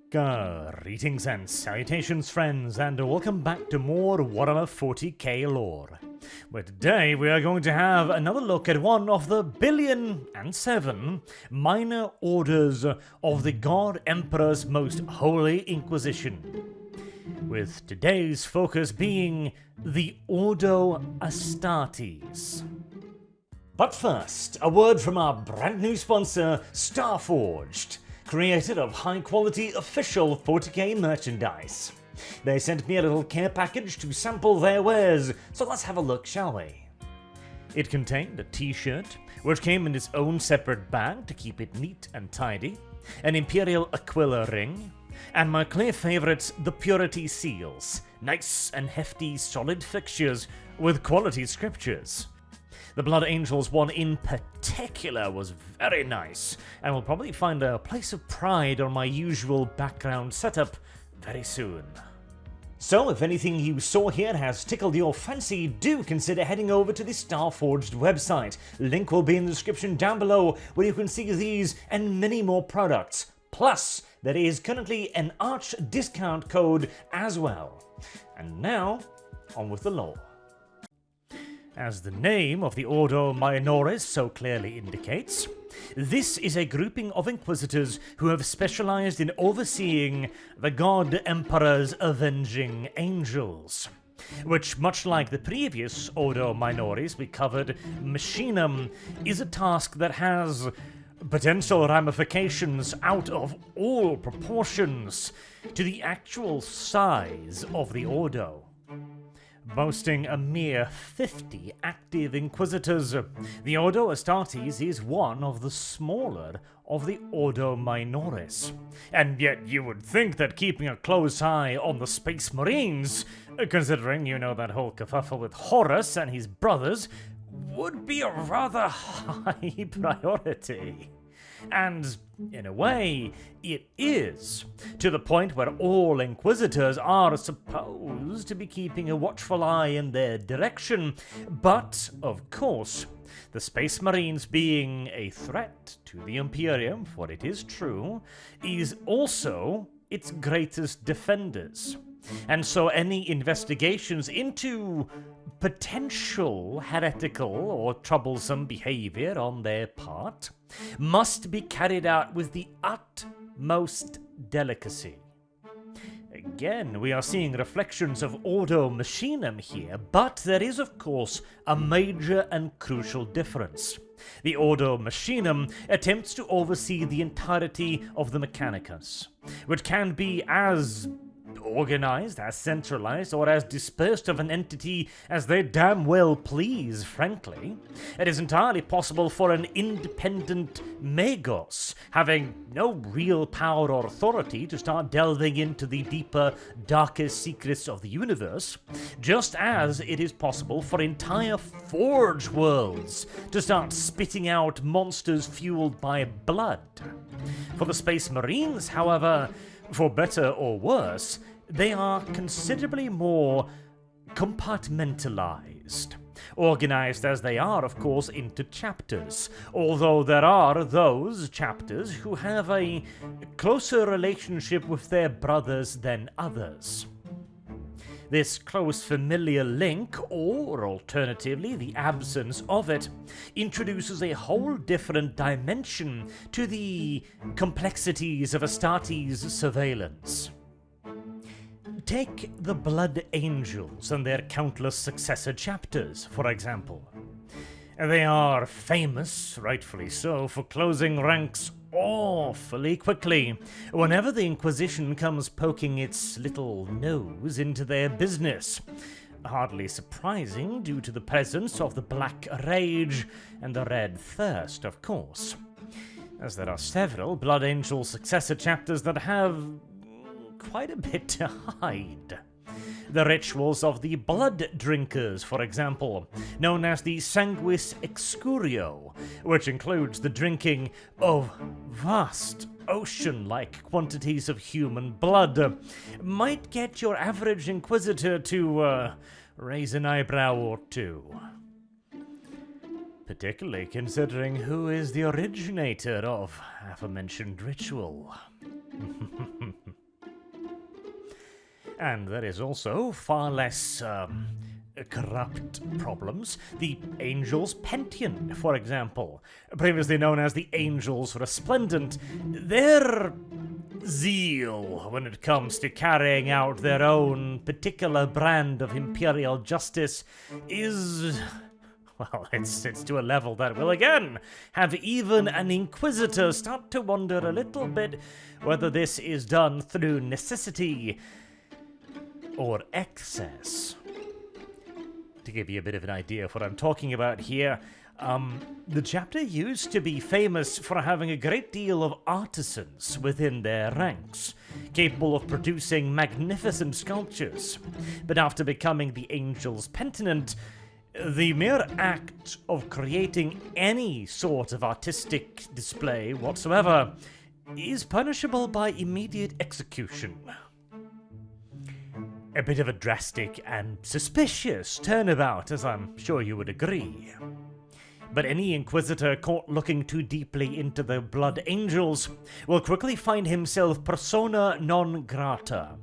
Greetings and salutations, friends, and welcome back to more Warhammer 40k lore, where today we are going to have another look at one of the 1,000,000,007 minor orders of the God Emperor's most holy Inquisition, with today's focus being the Ordo Astartes. But first, a word from our brand new sponsor, Starforged, creator of high-quality official 40k merchandise. They sent me a little care package to sample their wares, so let's have a look, shall we? It contained a t-shirt, which came in its own separate bag to keep it neat and tidy, an Imperial Aquila ring, and my clear favourites, the Purity seals, nice and hefty solid fixtures with quality scriptures. The Blood Angels one in particular was very nice, and will probably find a place of pride on my usual background setup very soon. So if anything you saw here has tickled your fancy, do consider heading over to the Starforged website. Link will be in the description down below, where you can see these and many more products. Plus, there is currently an Arch discount code as well. And now, on with the lore. As the name of the Ordo Minoris so clearly indicates, this is a grouping of Inquisitors who have specialized in overseeing the God Emperor's avenging angels, which, much like the previous Ordo Minoris we covered, Machinum, is a task that has potential ramifications out of all proportions to the actual size of the Ordo. Boasting a mere 50 active Inquisitors, the Ordo Astartes is one of the smaller of the Ordo Minoris. And yet you would think that keeping a close eye on the Space Marines, considering you know that whole kerfuffle with Horus and his brothers, would be a rather high priority. And, in a way, it is, to the point where all Inquisitors are supposed to be keeping a watchful eye in their direction, but, of course, the Space Marines being a threat to the Imperium, for it is true, is also its greatest defenders. And so any investigations into potential heretical or troublesome behavior on their part must be carried out with the utmost delicacy. Again, we are seeing reflections of Ordo Machinum here, but there is, of course, a major and crucial difference. The Ordo Machinum attempts to oversee the entirety of the Mechanicus, which can be as organized, as centralized, or as dispersed of an entity as they damn well please, frankly. It is entirely possible for an independent Magos, having no real power or authority, to start delving into the deeper, darker secrets of the universe, just as it is possible for entire Forge worlds to start spitting out monsters fueled by blood. For the Space Marines, however, for better or worse, they are considerably more compartmentalized. Organized as they are, of course, into chapters, although there are those chapters who have a closer relationship with their brothers than others. This close familiar link, or alternatively the absence of it, introduces a whole different dimension to the complexities of Astartes' surveillance. Take the Blood Angels and their countless successor chapters, for example. They are famous, rightfully so, for closing ranks awfully quickly whenever the Inquisition comes poking its little nose into their business. Hardly surprising due to the presence of the Black Rage and the Red Thirst, of course, as there are several Blood Angel successor chapters that have quite a bit to hide. The rituals of the blood drinkers, for example, known as the Sanguis Excurio, which includes the drinking of vast ocean-like quantities of human blood, might get your average Inquisitor to raise an eyebrow or two. Particularly considering who is the originator of aforementioned ritual. And there is also far less corrupt problems. The Angels Pentiment, for example, previously known as the Angels Resplendent, their zeal when it comes to carrying out their own particular brand of imperial justice is, well, it's to a level that will again have even an Inquisitor start to wonder a little bit whether this is done through necessity or excess. To give you a bit of an idea of what I'm talking about here, the chapter used to be famous for having a great deal of artisans within their ranks, capable of producing magnificent sculptures. But after becoming the Angels Pentiment, the mere act of creating any sort of artistic display whatsoever is punishable by immediate execution. A bit of a drastic and suspicious turnabout, as I'm sure you would agree. But any Inquisitor caught looking too deeply into the Blood Angels will quickly find himself persona non grata,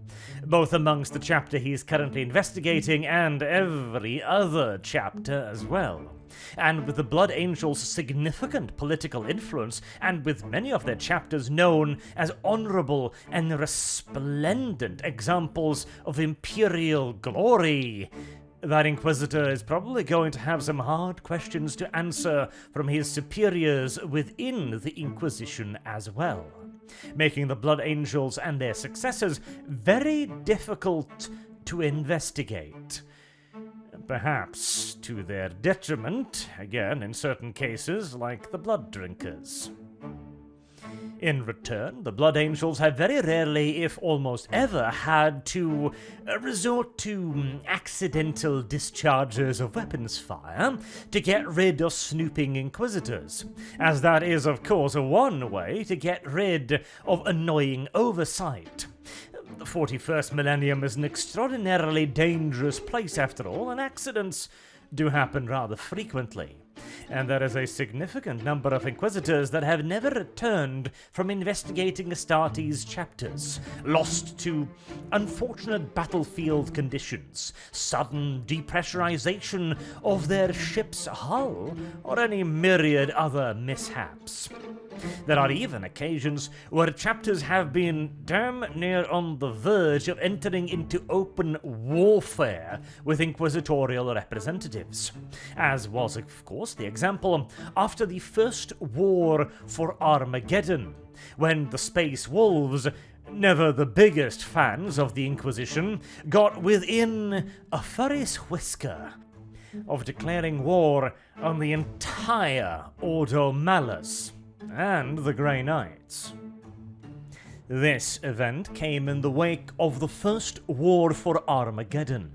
both amongst the chapter he is currently investigating and every other chapter as well. And with the Blood Angels' significant political influence, and with many of their chapters known as honorable and resplendent examples of imperial glory, that Inquisitor is probably going to have some hard questions to answer from his superiors within the Inquisition as well, making the Blood Angels and their successors very difficult to investigate. Perhaps to their detriment, again in certain cases like the Souldrinkers. In return, the Blood Angels have very rarely, if almost ever, had to resort to accidental discharges of weapons fire to get rid of snooping Inquisitors, as that is, of course, one way to get rid of annoying oversight. The 41st millennium is an extraordinarily dangerous place after all, and accidents do happen rather frequently. And there is a significant number of Inquisitors that have never returned from investigating Astarte's chapters, lost to unfortunate battlefield conditions, sudden depressurization of their ship's hull, or any myriad other mishaps. There are even occasions where chapters have been damn near on the verge of entering into open warfare with inquisitorial representatives, as was, of course, the example after the First War for Armageddon, when the Space Wolves, never the biggest fans of the Inquisition, got within a furry's whisker of declaring war on the entire Ordo Minoris and the Grey Knights. This event came in the wake of the First War for Armageddon,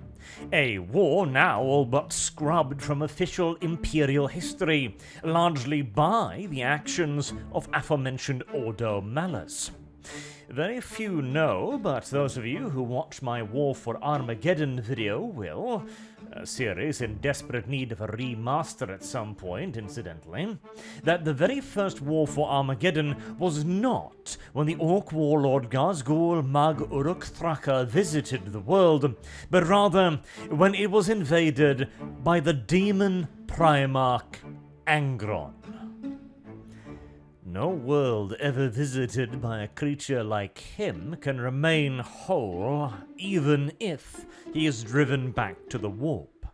a war now all but scrubbed from official imperial history, largely by the actions of aforementioned Ordo Minoris. Very few know, but those of you who watch my War for Armageddon video will, a series in desperate need of a remaster at some point, incidentally, that the very first War for Armageddon was not when the Orc warlord Gazgul Mag Uruk Thraka visited the world, but rather when it was invaded by the demon Primarch Angron. No world ever visited by a creature like him can remain whole, even if he is driven back to the warp,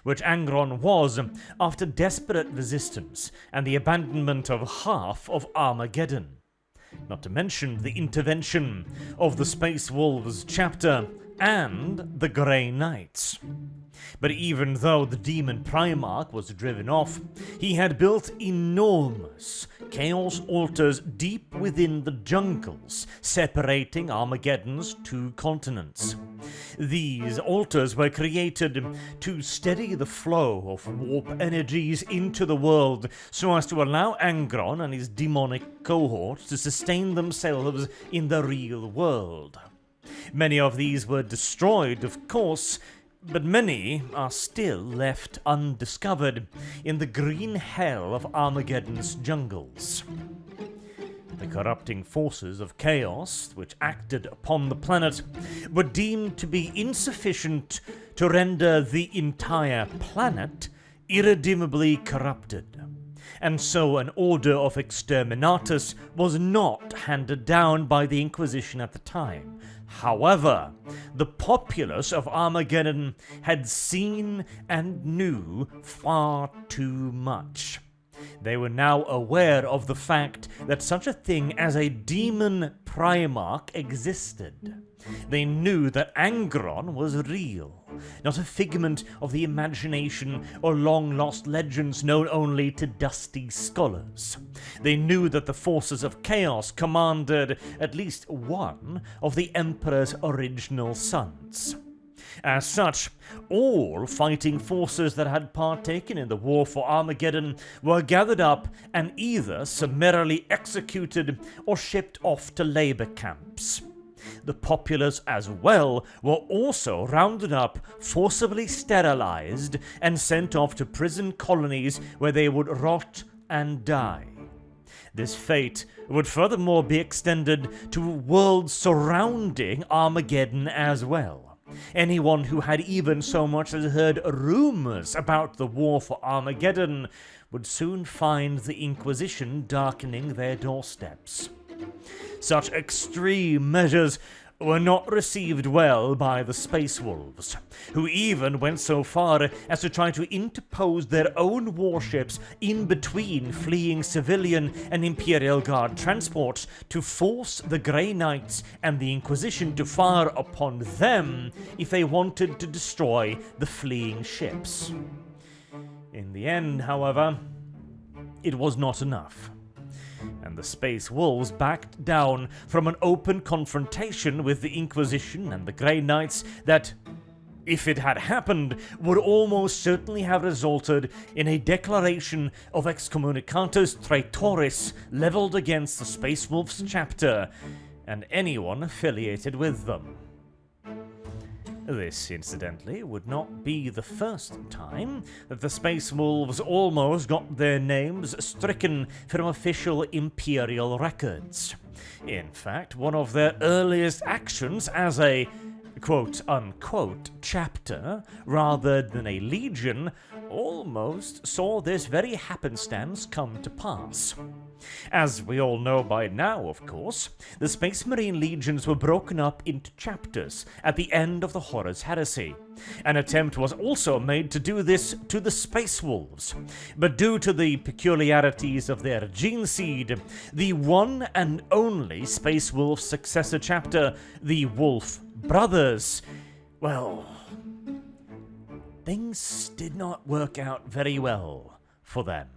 which Angron was after desperate resistance and the abandonment of half of Armageddon. Not to mention the intervention of the Space Wolves chapter and the Grey Knights. But even though the demon Primarch was driven off, he had built enormous chaos altars deep within the jungles, separating Armageddon's two continents. These altars were created to steady the flow of warp energies into the world, so as to allow Angron and his demonic cohorts to sustain themselves in the real world. Many of these were destroyed, of course, but many are still left undiscovered in the green hell of Armageddon's jungles. The corrupting forces of chaos, which acted upon the planet, were deemed to be insufficient to render the entire planet irredeemably corrupted, and so an order of exterminatus was not handed down by the Inquisition at the time. However, the populace of Armageddon had seen and knew far too much. They were now aware of the fact that such a thing as a demon Primarch existed. They knew that Angron was real, not a figment of the imagination or long-lost legends known only to dusty scholars. They knew that the forces of chaos commanded at least one of the Emperor's original sons. As such, all fighting forces that had partaken in the war for Armageddon were gathered up and either summarily executed or shipped off to labor camps. The populace as well were also rounded up, forcibly sterilized, and sent off to prison colonies where they would rot and die. This fate would furthermore be extended to worlds surrounding Armageddon as well. Anyone who had even so much as heard rumors about the war for Armageddon would soon find the Inquisition darkening their doorsteps. Such extreme measures were not received well by the Space Wolves, who even went so far as to try to interpose their own warships in between fleeing civilian and Imperial Guard transports to force the Grey Knights and the Inquisition to fire upon them if they wanted to destroy the fleeing ships. In the end, however, it was not enough, and the Space Wolves backed down from an open confrontation with the Inquisition and the Grey Knights that, if it had happened, would almost certainly have resulted in a declaration of excommunicatus traitoris leveled against the Space Wolves chapter and anyone affiliated with them. This, incidentally, would not be the first time that the Space Wolves almost got their names stricken from official Imperial records. In fact, one of their earliest actions as a quote-unquote chapter, rather than a legion, almost saw this very happenstance come to pass. As we all know by now, of course, the Space Marine legions were broken up into chapters at the end of the Horus Heresy. An attempt was also made to do this to the Space Wolves, but due to the peculiarities of their gene seed, the one and only Space Wolf successor chapter, the Wolf Brothers, well, things did not work out very well for them,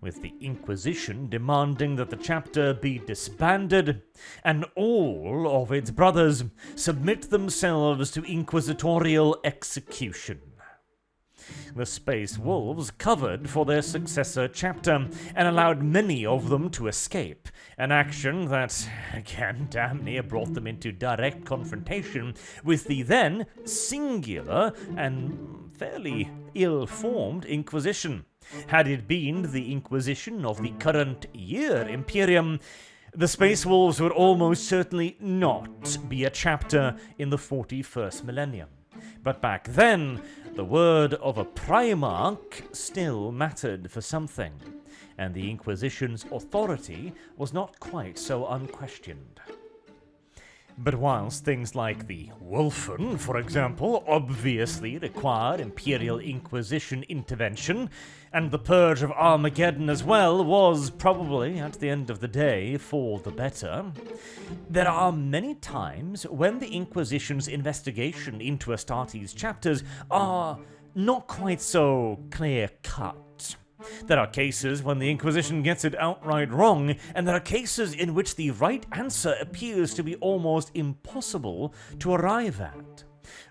with the Inquisition demanding that the chapter be disbanded and all of its brothers submit themselves to inquisitorial execution. The Space Wolves covered for their successor chapter and allowed many of them to escape, an action that, again, damn near brought them into direct confrontation with the then singular and fairly ill-formed Inquisition. Had it been the Inquisition of the current year Imperium, the Space Wolves would almost certainly not be a chapter in the 41st millennium. But back then, the word of a Primarch still mattered for something, and the Inquisition's authority was not quite so unquestioned. But whilst things like the Wolfen, for example, obviously required Imperial Inquisition intervention, and the Purge of Armageddon as well was probably, at the end of the day, for the better, there are many times when the Inquisition's investigation into Astartes chapters are not quite so clear-cut. There are cases when the Inquisition gets it outright wrong, and there are cases in which the right answer appears to be almost impossible to arrive at.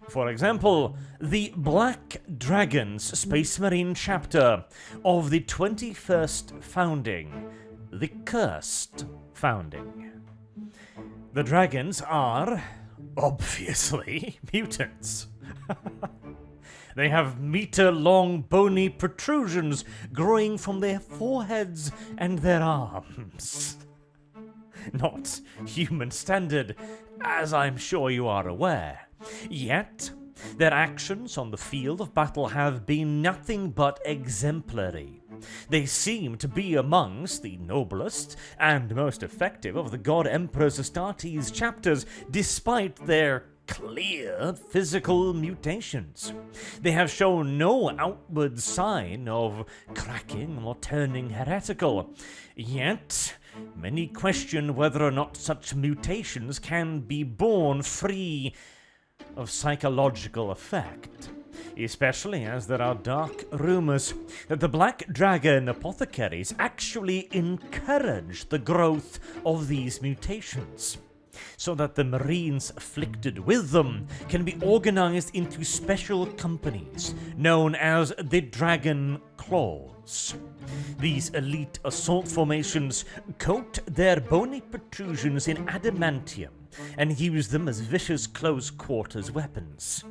For example, the Black Dragons Space Marine chapter of the 21st founding, the Cursed founding. The dragons are, obviously, mutants. They have meter-long bony protrusions growing from their foreheads and their arms. Not human standard, as I'm sure you are aware. Yet, their actions on the field of battle have been nothing but exemplary. They seem to be amongst the noblest and most effective of the God Emperor's Astartes chapters, despite their clear physical mutations. They have shown no outward sign of cracking or turning heretical. Yet, many question whether or not such mutations can be born free of psychological effect, especially as there are dark rumors that the Black Dragon apothecaries actually encourage the growth of these mutations, so that the Marines afflicted with them can be organized into special companies known as the Dragon Claws. These elite assault formations coat their bony protrusions in adamantium and use them as vicious close-quarters weapons.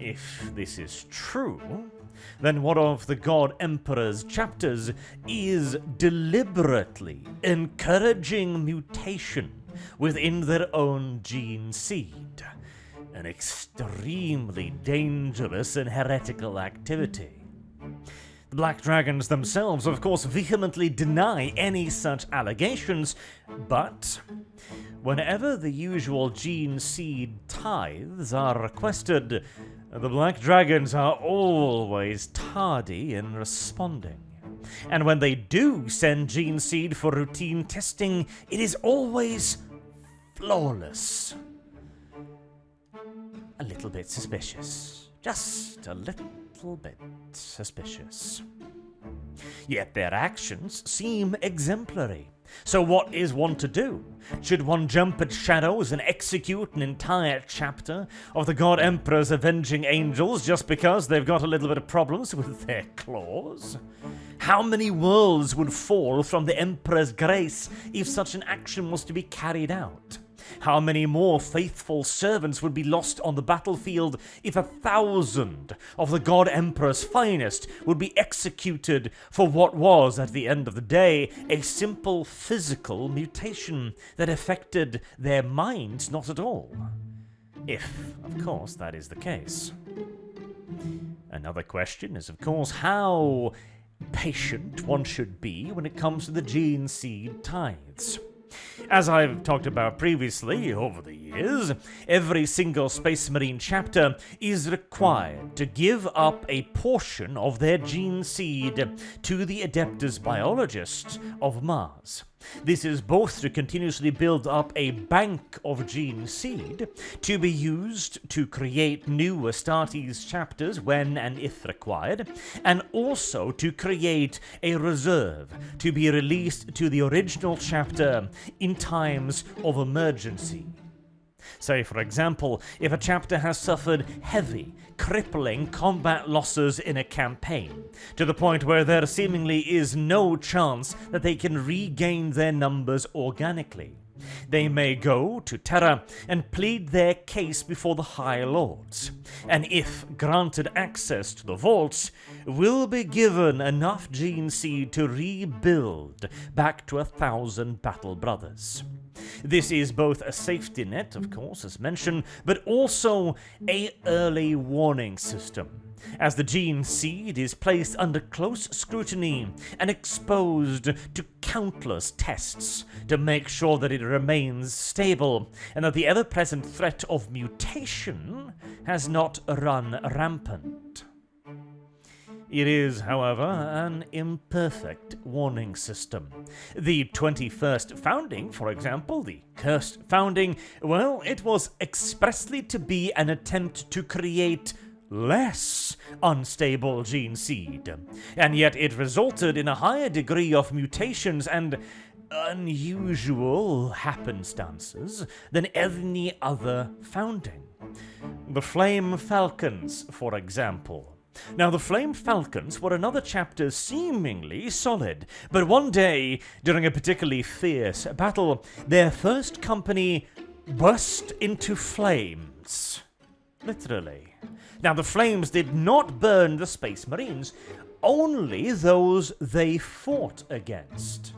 If this is true, then what of the God Emperor's chapters is deliberately encouraging mutation within their own gene seed, an extremely dangerous and heretical activity. The Black Dragons themselves, of course, vehemently deny any such allegations, but whenever the usual gene seed tithes are requested, the Black Dragons are always tardy in responding. And when they do send gene seed for routine testing, it is always flawless. A little bit suspicious. Just a little bit suspicious. Yet their actions seem exemplary. So what is one to do? Should one jump at shadows and execute an entire chapter of the God Emperor's avenging angels just because they've got a little bit of problems with their claws? How many worlds would fall from the Emperor's grace if such an action was to be carried out? How many more faithful servants would be lost on the battlefield if 1,000 of the God Emperor's finest would be executed for what was, at the end of the day, a simple physical mutation that affected their minds not at all? If, of course, that is the case. Another question is, of course, how patient one should be when it comes to the gene seed tithes. As I've talked about previously over the years, every single Space Marine chapter is required to give up a portion of their gene seed to the Adeptus Biologist of Mars. This is both to continuously build up a bank of gene seed to be used to create new Astartes chapters when and if required, and also to create a reserve to be released to the original chapter in times of emergency. Say, for example, if a chapter has suffered heavy, crippling combat losses in a campaign, to the point where there seemingly is no chance that they can regain their numbers organically, they may go to Terra and plead their case before the High Lords, and if granted access to the vaults, will be given enough gene seed to rebuild back to 1,000 battle brothers. This is both a safety net, of course, as mentioned, but also an early warning system, as the gene seed is placed under close scrutiny and exposed to countless tests to make sure that it remains stable and that the ever-present threat of mutation has not run rampant. It is, however, an imperfect warning system. The 21st founding, for example, the Cursed Founding, well, it was expressly to be an attempt to create less unstable gene seed, and yet it resulted in a higher degree of mutations and unusual happenstances than any other founding. The Flame Falcons, for example. Now, the Flame Falcons were another chapter seemingly solid, but one day, during a particularly fierce battle, their first company burst into flames. literally. Now, the flames did not burn the Space Marines, only those they fought against.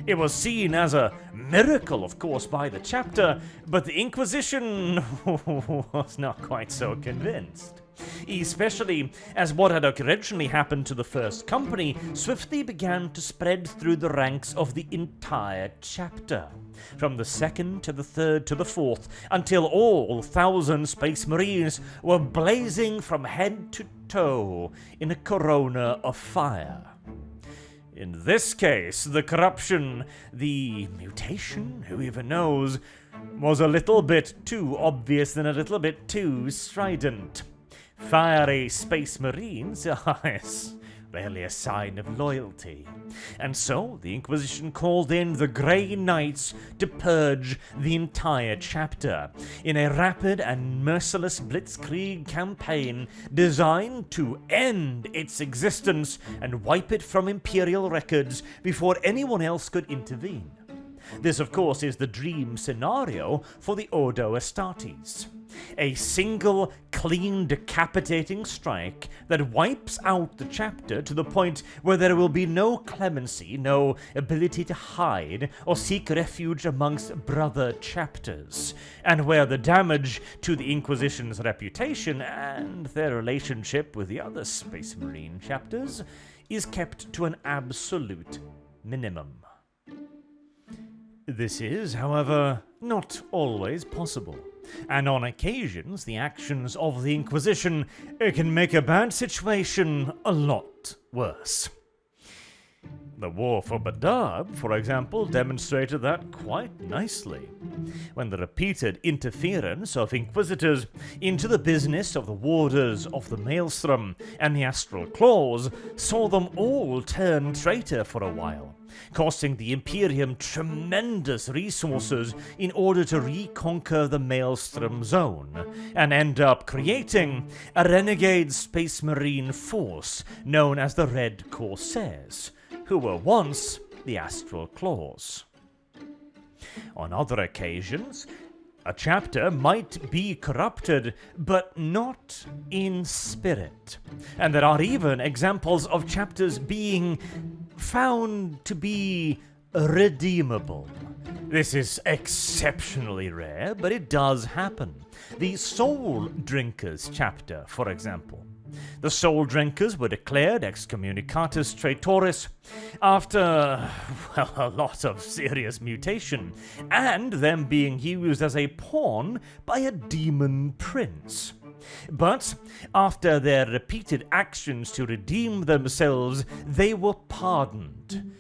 It was seen as a miracle, of course, by the chapter, but the Inquisition was not quite so convinced. Especially as what had originally happened to the first company swiftly began to spread through the ranks of the entire chapter, from the second to the third to the fourth, until all 1,000 Space Marines were blazing from head to toe in a corona of fire. In this case, the corruption, the mutation, who even knows, was a little bit too obvious and a little bit too strident. Fiery Space Marines, yes, rarely a sign of loyalty. And so the Inquisition called in the Grey Knights to purge the entire chapter in a rapid and merciless blitzkrieg campaign designed to end its existence and wipe it from Imperial records before anyone else could intervene. This, of course, is the dream scenario for the Ordo Astartes. A single, clean, decapitating strike that wipes out the chapter to the point where there will be no clemency, no ability to hide or seek refuge amongst brother chapters, and where the damage to the Inquisition's reputation and their relationship with the other Space Marine chapters is kept to an absolute minimum. This is, however, not always possible, and on occasions the actions of the Inquisition can make a bad situation a lot worse. The War for Badab, for example, demonstrated that quite nicely, when the repeated interference of Inquisitors into the business of the Warders of the Maelstrom and the Astral Claws saw them all turn traitor for a while, costing the Imperium tremendous resources in order to reconquer the Maelstrom Zone, and end up creating a renegade Space Marine force known as the Red Corsairs, who were once the Astral Claws. On other occasions, a chapter might be corrupted, but not in spirit, and there are even examples of chapters being found to be redeemable. This is exceptionally rare, but it does happen. The Souldrinkers chapter, for example. The Souldrinkers were declared excommunicatus traitoris after, well, a lot of serious mutation, and them being used as a pawn by a demon prince. But after their repeated actions to redeem themselves, they were pardoned.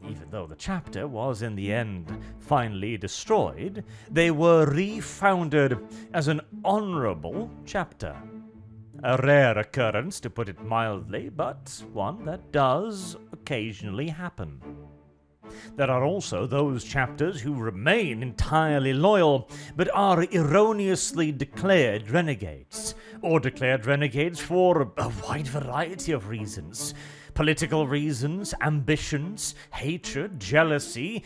Even though the chapter was in the end finally destroyed, they were refounded as an honorable chapter. A rare occurrence, to put it mildly, but one that does occasionally happen. There are also those chapters who remain entirely loyal, but are erroneously declared renegades, or declared renegades for a wide variety of reasons. Political reasons, ambitions, hatred, jealousy.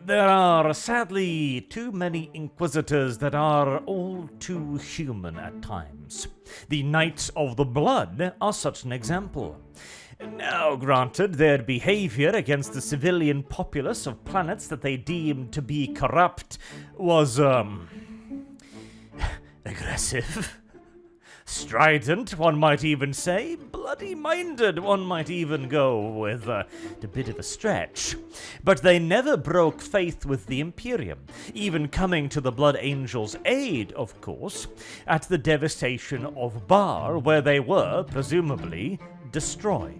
There are, sadly, too many Inquisitors that are all too human at times. The Knights of the Blood are such an example. Now, granted, their behavior against the civilian populace of planets that they deemed to be corrupt was, aggressive. Strident, one might even say. Bloody-minded, one might even go with a bit of a stretch. But they never broke faith with the Imperium, even coming to the Blood Angels' aid, of course, at the devastation of Bar, where they were, presumably, destroyed.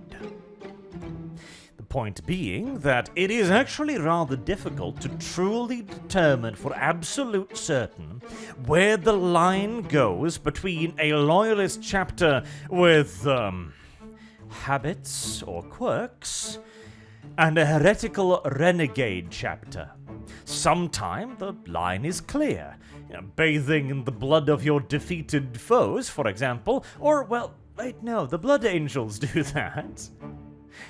The point being that it is actually rather difficult to truly determine for absolute certain where the line goes between a loyalist chapter with, habits or quirks and a heretical renegade chapter. Sometime the line is clear, bathing in the blood of your defeated foes, for example, or, well, wait, no, the Blood Angels do that.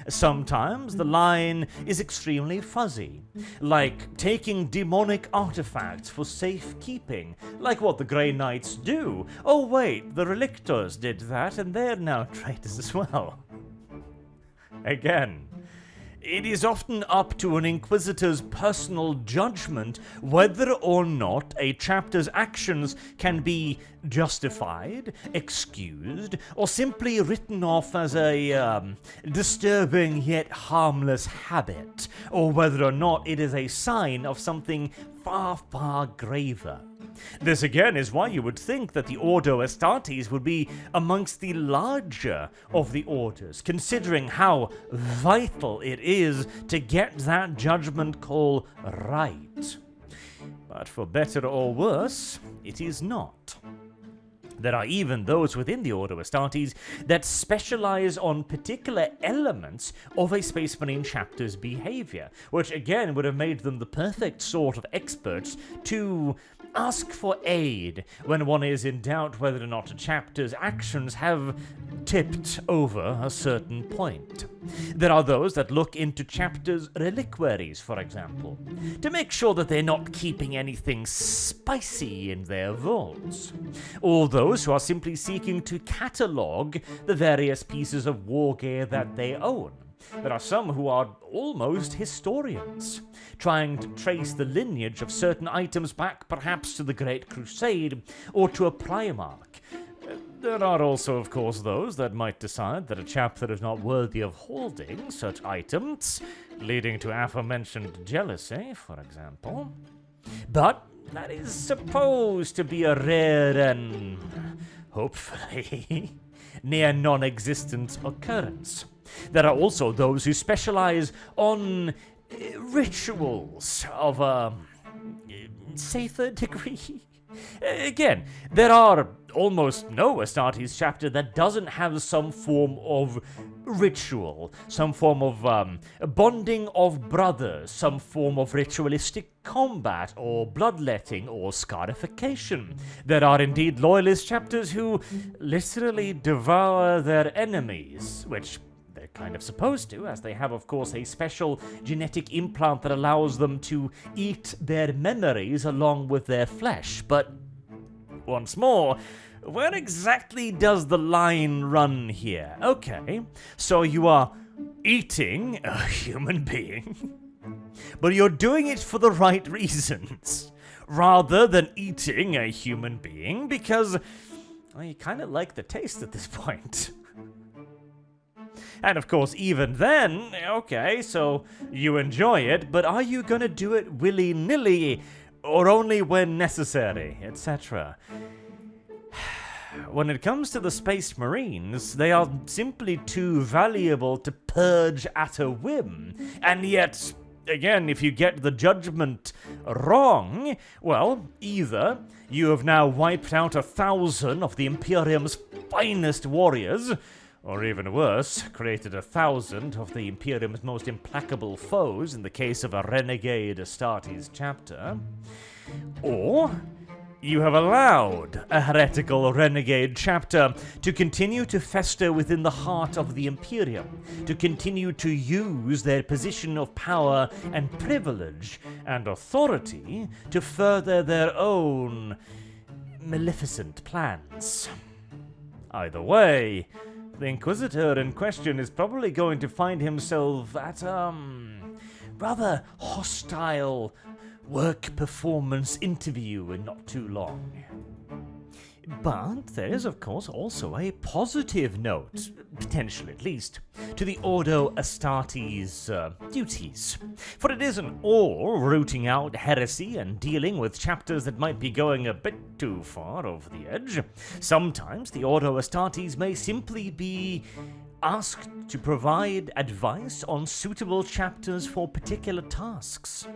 Sometimes the line is extremely fuzzy, like taking demonic artifacts for safekeeping, like what the Grey Knights do. Oh wait, the Relictors did that and they're now traitors as well. Again, it is often up to an Inquisitor's personal judgment whether or not a chapter's actions can be justified, excused, or simply written off as a disturbing yet harmless habit, or whether or not it is a sign of something far, far graver. This again is why you would think that the Ordo Astartes would be amongst the larger of the orders, considering how vital it is to get that judgment call right. But for better or worse, it is not. There are even those within the Ordo Astartes that specialize on particular elements of a Space Marine chapter's behavior, which again would have made them the perfect sort of experts to ask for aid when one is in doubt whether or not a chapter's actions have tipped over a certain point. There are those that look into chapters' reliquaries, for example, to make sure that they're not keeping anything spicy in their vaults, or those who are simply seeking to catalogue the various pieces of war gear that they own. There are some who are almost historians, trying to trace the lineage of certain items back perhaps to the Great Crusade or to a Primarch. There are also, of course, those that might decide that a chapter is not worthy of holding such items, leading to aforementioned jealousy, for example. But that is supposed to be a rare and, hopefully, near non-existent occurrence. There are also those who specialize on rituals of a safer degree. Again, there are almost no Astartes chapter that doesn't have some form of ritual, some form of bonding of brothers, some form of ritualistic combat or bloodletting or scarification. There are indeed loyalist chapters who literally devour their enemies, which they're kind of supposed to, as they have, of course, a special genetic implant that allows them to eat their memories along with their flesh. But once more, where exactly does the line run here? Okay, so you are eating a human being, but you're doing it for the right reasons, rather than eating a human being because, well, you kind of like the taste at this point. And of course, even then, okay, so you enjoy it, but are you gonna do it willy-nilly, or only when necessary, etc.? When it comes to the Space Marines, they are simply too valuable to purge at a whim, and yet, again, if you get the judgment wrong, well, either you have now wiped out 1,000 of the Imperium's finest warriors, or even worse, created 1,000 of the Imperium's most implacable foes in the case of a renegade Astartes chapter, or you have allowed a heretical renegade chapter to continue to fester within the heart of the Imperium, to continue to use their position of power and privilege and authority to further their own maleficent plans. Either way, the Inquisitor in question is probably going to find himself at rather hostile work performance interview in not too long. But there is, of course, also a positive note, potentially at least, to the Ordo Astartes' duties. For it isn't all rooting out heresy and dealing with chapters that might be going a bit too far over the edge. Sometimes the Ordo Astartes may simply be asked to provide advice on suitable chapters for particular tasks.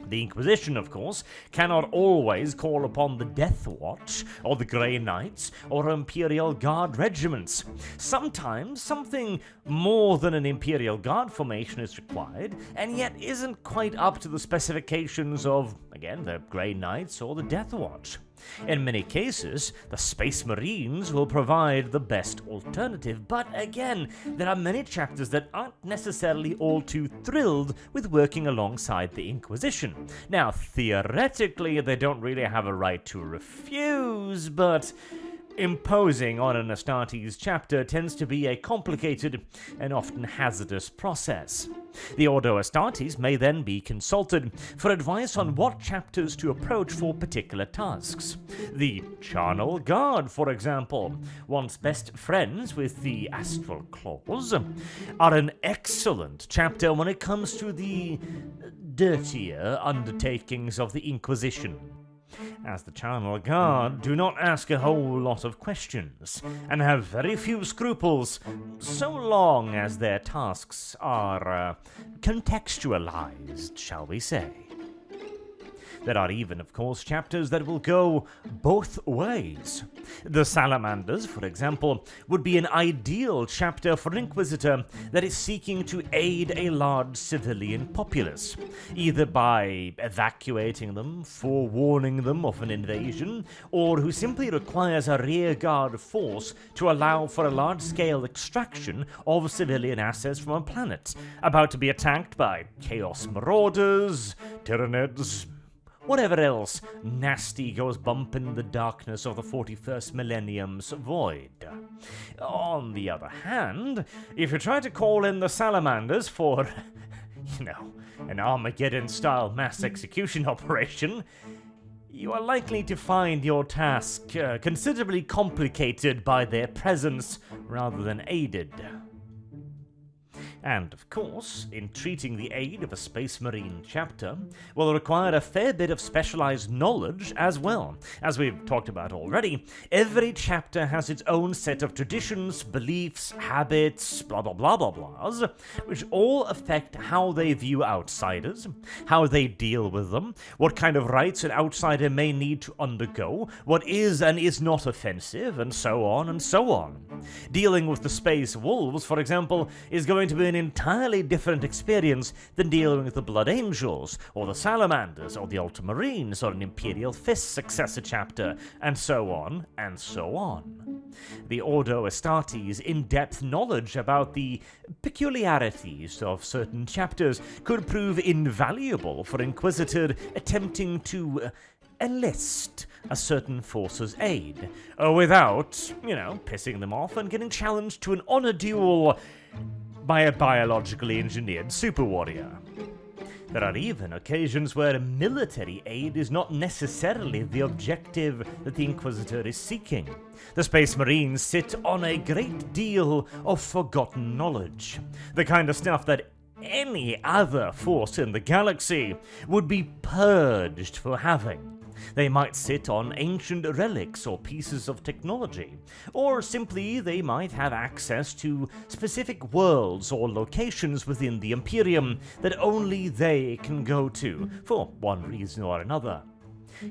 The Inquisition, of course, cannot always call upon the Death Watch, or the Grey Knights, or Imperial Guard regiments. Sometimes something more than an Imperial Guard formation is required, and yet isn't quite up to the specifications of, again, the Grey Knights or the Death Watch. In many cases, the Space Marines will provide the best alternative, but again, there are many chapters that aren't necessarily all too thrilled with working alongside the Inquisition. Now, theoretically, they don't really have a right to refuse, but imposing on an Astartes chapter tends to be a complicated and often hazardous process. The Ordo Astartes may then be consulted for advice on what chapters to approach for particular tasks. The Charnel Guard, for example, once best friends with the Astral Claws, are an excellent chapter when it comes to the dirtier undertakings of the Inquisition, as the Charnel Guard do not ask a whole lot of questions, and have very few scruples, so long as their tasks are contextualized, shall we say. There are even, of course, chapters that will go both ways. The Salamanders, for example, would be an ideal chapter for an Inquisitor that is seeking to aid a large civilian populace, either by evacuating them, forewarning them of an invasion, or who simply requires a rearguard force to allow for a large-scale extraction of civilian assets from a planet about to be attacked by Chaos Marauders, Tyranids, whatever else nasty goes bump in the darkness of the 41st millennium's void. On the other hand, if you try to call in the Salamanders for, an Armageddon-style mass execution operation, you are likely to find your task considerably complicated by their presence rather than aided. And, of course, entreating the aid of a Space Marine chapter will require a fair bit of specialized knowledge as well. As we've talked about already, every chapter has its own set of traditions, beliefs, habits, blah blah blah blah blahs, which all affect how they view outsiders, how they deal with them, what kind of rites an outsider may need to undergo, what is and is not offensive, and so on and so on. Dealing with the Space Wolves, for example, is going to be an entirely different experience than dealing with the Blood Angels, or the Salamanders, or the Ultramarines, or an Imperial Fist successor chapter, and so on, and so on. The Ordo Astartes' in-depth knowledge about the peculiarities of certain chapters could prove invaluable for Inquisitor attempting to enlist a certain force's aid, without, pissing them off and getting challenged to an honor duel by a biologically engineered super warrior. There are even occasions where military aid is not necessarily the objective that the Inquisitor is seeking. The Space Marines sit on a great deal of forgotten knowledge, the kind of stuff that any other force in the galaxy would be purged for having. They might sit on ancient relics or pieces of technology, or simply they might have access to specific worlds or locations within the Imperium that only they can go to, for one reason or another,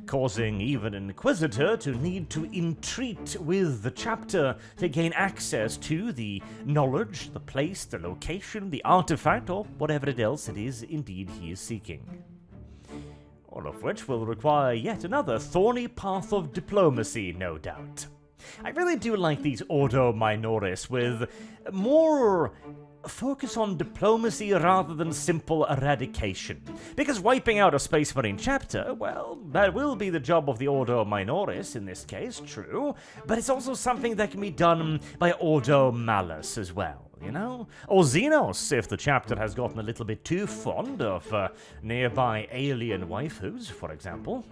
causing even an Inquisitor to need to entreat with the chapter to gain access to the knowledge, the place, the location, the artifact, or whatever else it is indeed he is seeking. All of which will require yet another thorny path of diplomacy, no doubt. I really do like these Ordo Minoris with more focus on diplomacy rather than simple eradication. Because wiping out a Space Marine chapter, well, that will be the job of the Ordo Minoris in this case, true, but it's also something that can be done by Ordo Malus as well. Or Xenos, if the chapter has gotten a little bit too fond of nearby alien waifus, for example.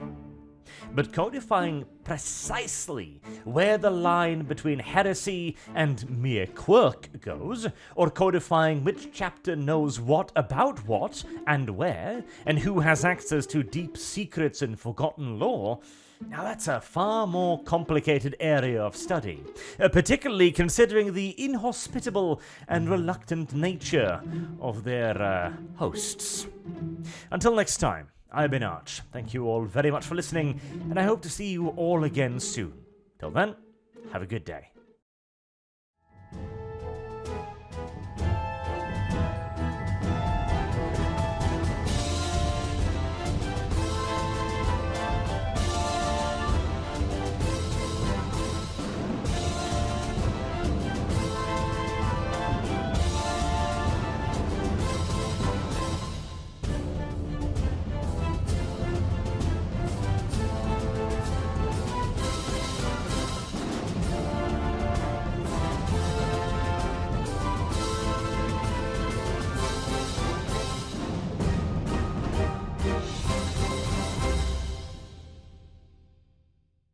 But codifying precisely where the line between heresy and mere quirk goes, or codifying which chapter knows what about what and where, and who has access to deep secrets and forgotten lore, now that's a far more complicated area of study, particularly considering the inhospitable and reluctant nature of their hosts. Until next time, I've been Arch. Thank you all very much for listening, and I hope to see you all again soon. Till then, have a good day.